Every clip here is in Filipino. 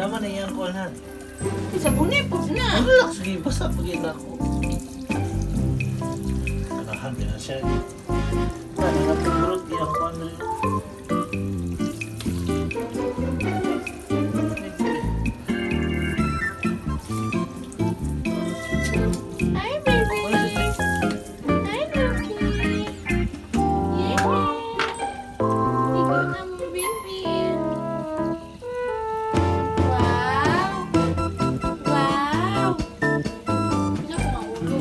naman na iyang kuhan. Isa bunipos na. Relax, sige, basta pagin ako. Anahan din na siya. Paano na pagurot iyang kuhan na yun? Hi, baby. Hi, Loki. Yeah. Ikaw na mo, baby. Wow. Wow. Pila ko ng ulo.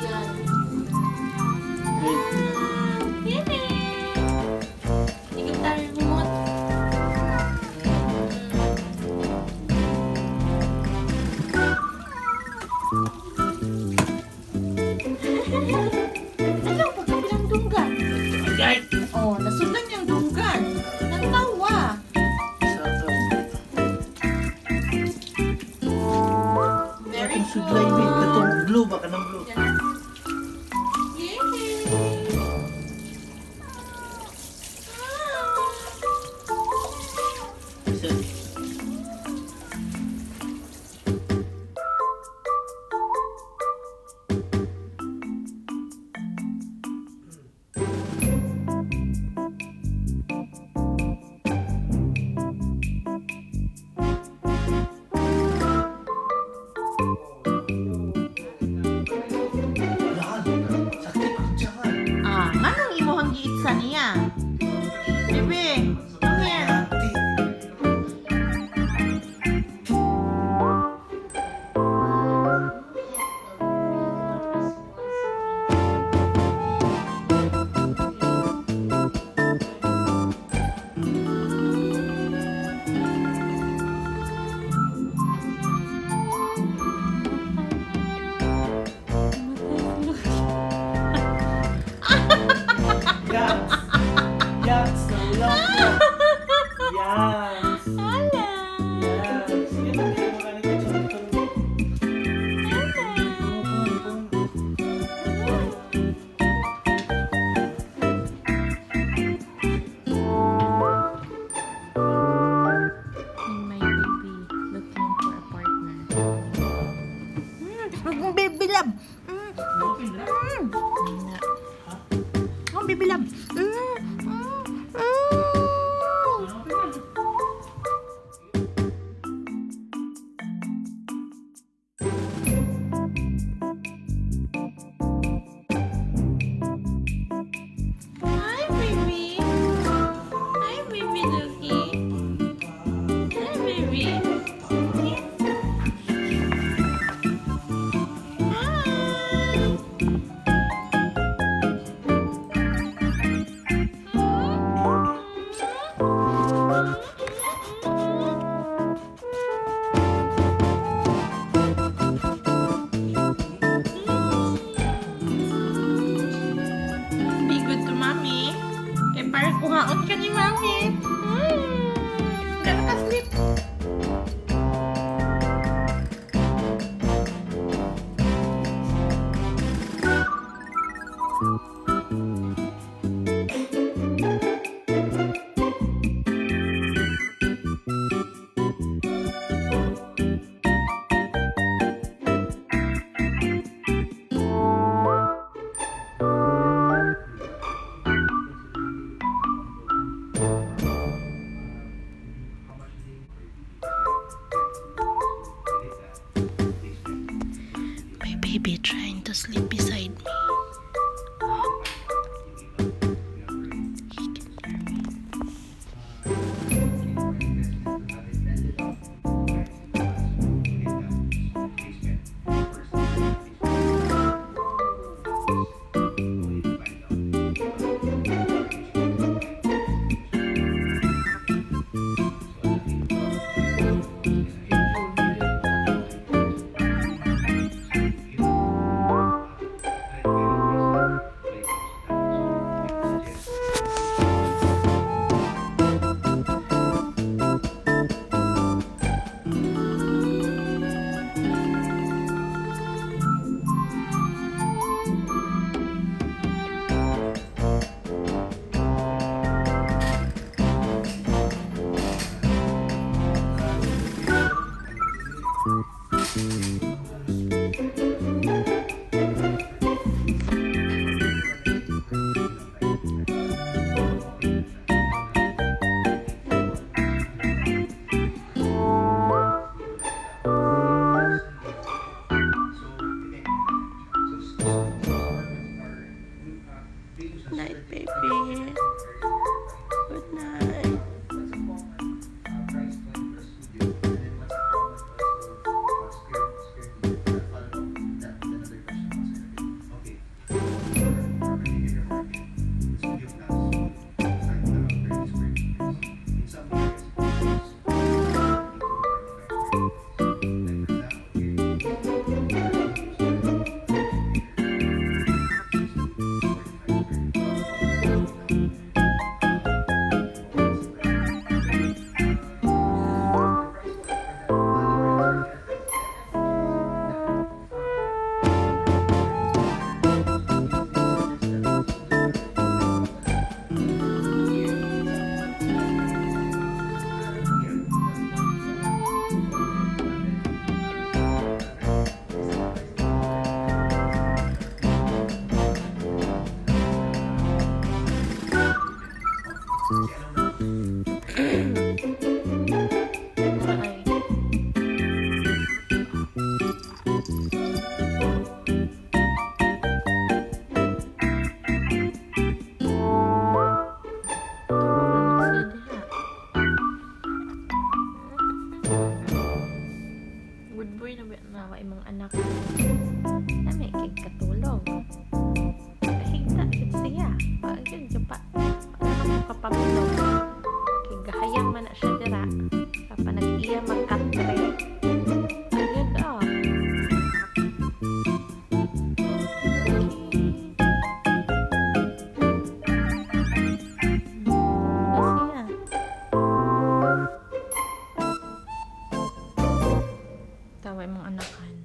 Yan. Yay. Ikaw tayo remote. Ano, pagkabilang dunggan. Ay! Oh, nasundan yung dunggan. Natawa. Very Itong sudlay, babe. good. Itong blue, baka ng blue. Yan. Yay! Isa. Lahat. Sakit ang tiyan. Ah, anong imuhang giitsa niya? Bebe, come here. Ati. Yaks! Yaks! Nalulak mo! Yaks! Hala. Yaks! Sige na, hindi mo kanina sa And my baby looking for a partner. Baby love. Oh, baby love. Hi, baby. Hi, baby Lucky. Hi, baby. Be good to mommy. Eh, para kuhaon ka ni mommy. Gano'n ka sleep. My baby trying to sleep beside me. Good night, baby. Good night. Good boy na nawa imong anak. Na may katulog. Kahigda kit siya. Ayun pa. Ano mo kapamilog. Kay gahayang man na siya dira. Papa nag-iya magkatre. Ayun daw. Tawa mong anakan.